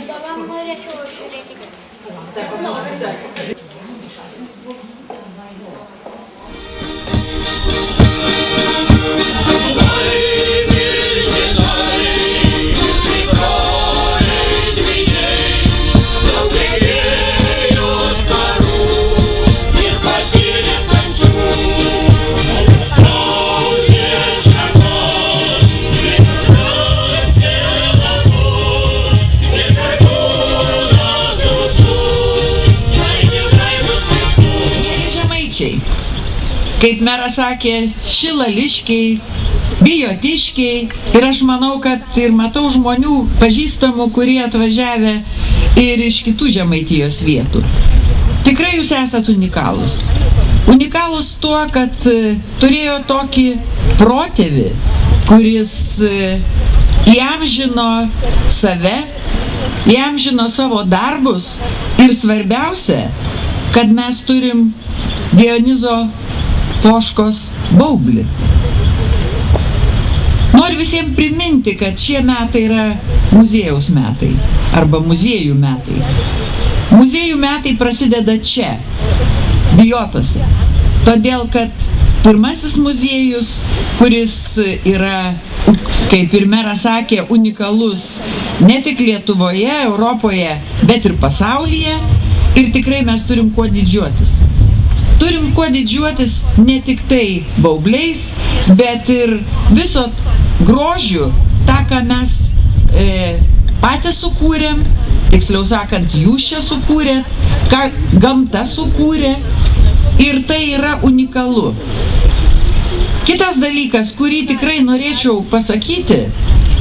Dabar norėčiau žiūrėti. Kaip meras sakė, šilališkiai, bijotiškiai ir aš manau, kad ir matau žmonių pažįstamų, kurie atvažiavę ir iš kitų Žemaitijos vietų. Tikrai jūs esat unikalūs. Unikalūs tuo, kad turėjo tokį protėvį, kuris įamžino save, įamžino savo darbus ir svarbiausia, kad mes turim Dionizo Poškos baublį. Noriu visiems priminti, kad šie metai yra muziejaus metai arba muziejų metai. Muziejų metai prasideda čia, Bijotose. Todėl, kad pirmasis muziejus, kuris yra, kaip ir meras sakė, unikalus ne tik Lietuvoje, Europoje, bet ir pasaulyje. Ir tikrai mes turim kuo didžiuotis. Turim kuo didžiuotis ne tik tai baubliais, bet ir viso grožiu, tą, ką mes patys sukūrėm, tiksliau sakant, jūs čia sukūrėt, ką gamta sukūrė, ir tai yra unikalu. Kitas dalykas, kurį tikrai norėčiau pasakyti,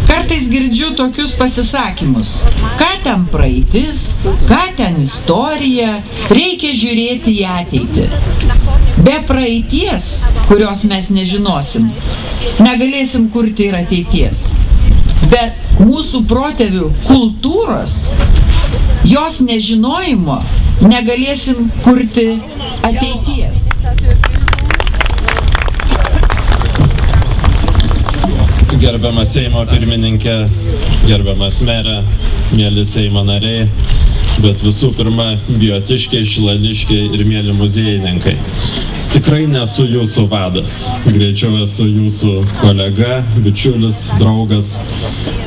kartais girdžiu tokius pasisakymus. Ką ten praeitis, ką ten istorija, reikia žiūrėti į ateitį. Be praeities, kurios mes nežinosim, negalėsim kurti ir ateities. Be mūsų protėvių kultūros, jos nežinojimo, negalėsim kurti ateities. Gerbiamas Seimo pirmininkė, gerbiamas merė, mėly Seimo nariai, bet visų pirma, bijotiškiai, šilališkiai ir mėly muziejininkai. Tikrai nesu jūsų vadas, greičiau esu jūsų kolega, bičiulis, draugas.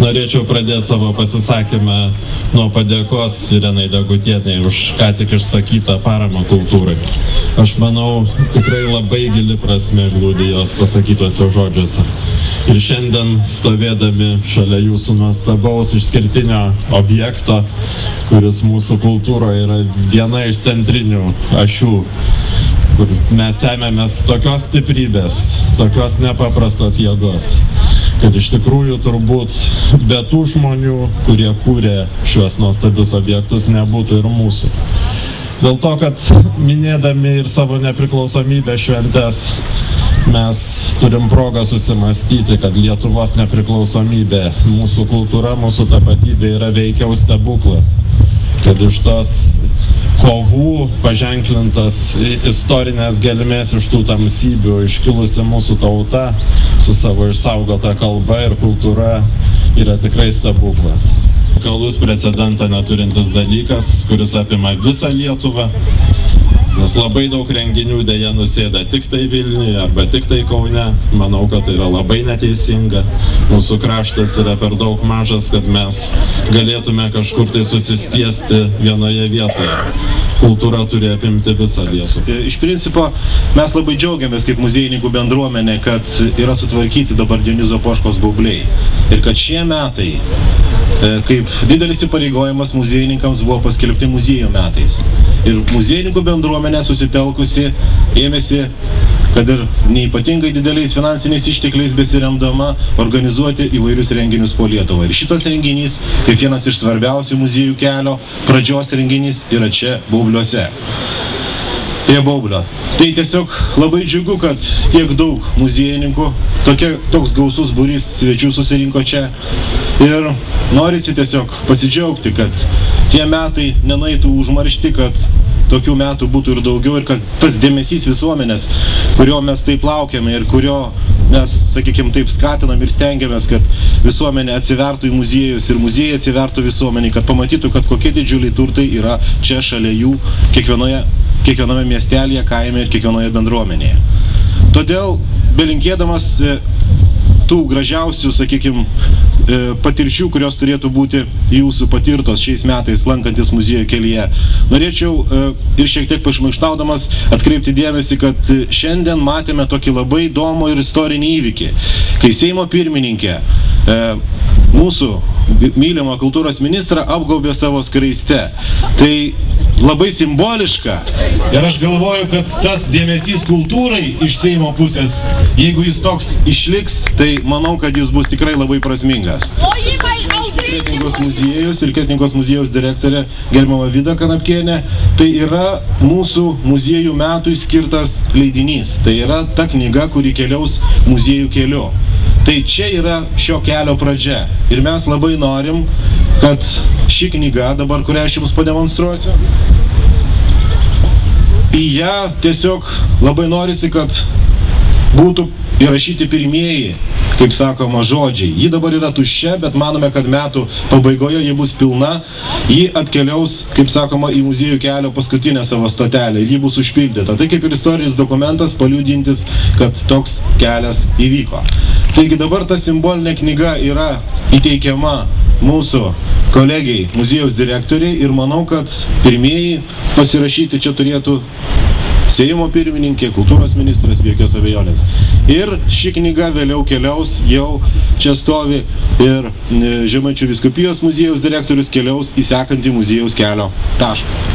Norėčiau pradėti savo pasisakymą nuo padėkos Irenai Degutienei už ką tik išsakytą paramą kultūrai. Aš manau, tikrai labai gili prasmė glūdi jos pasakytuose žodžiuose. Ir šiandien stovėdami šalia jūsų nuostabaus išskirtinio objekto, kuris mūsų kultūroje yra viena iš centrinių ašių, kur mes ėmėmės tokios stiprybės, tokios nepaprastos jėgos, kad iš tikrųjų turbūt be tų žmonių, kurie kūrė šiuos nuostabius objektus, nebūtų ir mūsų. Dėl to, kad minėdami ir savo nepriklausomybę šventes, mes turim progą susimastyti, kad Lietuvos nepriklausomybė, mūsų kultūra, mūsų tapatybė yra veikiau stebuklas. Kad iš tos kovų paženklintos istorinės gelmės iš tų tamsybių iškilusi mūsų tauta su savo išsaugota kalba ir kultūra yra tikrai stebuklas. Unikalus precedento neturintis dalykas, kuris apima visą Lietuvą. Nes labai daug renginių dėja nusėda tik tai Vilniuje arba tik tai Kaune. Manau, kad tai yra labai neteisinga. Mūsų kraštas yra per daug mažas, kad mes galėtume kažkur tai susispiesti vienoje vietoje. Kultūra turi apimti visą Lietuvą. Iš principo, mes labai džiaugiamės kaip muziejininkų bendruomenė, kad yra sutvarkyti dabar Dionizo Poškos baubliai. Ir kad šie metai, kaip didelis įpareigojimas muziejininkams, buvo paskelbti muziejų metais. Ir muziejininkų bendruomenė susitelkusi ėmėsi, kad ir neypatingai dideliais finansiniais ištekliais besiremdama, organizuoti įvairius renginius po Lietuvą. Ir šitas renginys, kaip vienas iš svarbiausių muziejų kelio pradžios renginys, yra čia Baubliuose. Prie Baublio. Tai tiesiog labai džiugu, kad tiek daug muziejininkų, toks gausus būrys svečių susirinko čia. Ir norisi tiesiog pasidžiaugti, kad tie metai nenaitų užmaršti, kad tokių metų būtų ir daugiau ir kad tas dėmesys visuomenės, kurio mes taip laukiame ir kurio mes, sakykime, taip skatinam ir stengiamės, kad visuomenė atsivertų į muziejus ir muziejai atsivertų visuomenį, kad pamatytų, kad kokie didžiuliai turtai yra čia šalia jų kiekviename miestelėje, kaime ir kiekvienoje bendruomenėje. Todėl, belinkėdamas tų gražiausių, sakykime, patirčių, kurios turėtų būti jūsų patirtos šiais metais lankantis muziejų kelyje, norėčiau ir šiek tiek pašmaikštaudamas atkreipti dėmesį, kad šiandien matėme tokį labai įdomų ir istorinį įvykį, kai Seimo pirmininkė mūsų mylimą kultūros ministrą apgaubė savo skraiste. Tai labai simboliška ir aš galvoju, kad tas dėmesys kultūrai iš Seimo pusės, jeigu jis toks išliks, tai manau, kad jis bus tikrai labai prasmingas. Kretingos muziejus ir Kretingos muziejaus direktorė gerbiama Vida Kanapkienė, tai yra mūsų muziejų metui skirtas leidinys. Tai yra ta knyga, kuri keliaus muziejų keliu. Tai čia yra šio kelio pradžia. Ir mes labai norim, kad ši knyga, dabar kurią aš jums pademonstruosiu, į ją tiesiog labai norisi, kad būtų įrašyti pirmieji, kaip sakoma, žodžiai. Ji dabar yra tuščia, bet manome, kad metų pabaigoje ji bus pilna. Ji atkeliaus, kaip sakoma, į muziejų kelio paskutinę savo stotelę ir ji bus užpildyta. Tai kaip ir istorinis dokumentas paliudintis, kad toks kelias įvyko. Taigi dabar ta simbolinė knyga yra įteikiama mūsų kolegiai muziejaus direktoriai ir manau, kad pirmieji pasirašyti čia turėtų Seimo pirmininkė, kultūros ministras, be jokios abejonės. Ir ši knyga vėliau keliaus, jau čia stovi ir Žemaičių vyskupijos muziejaus direktorius keliaus į sekantį muziejaus kelio tašką.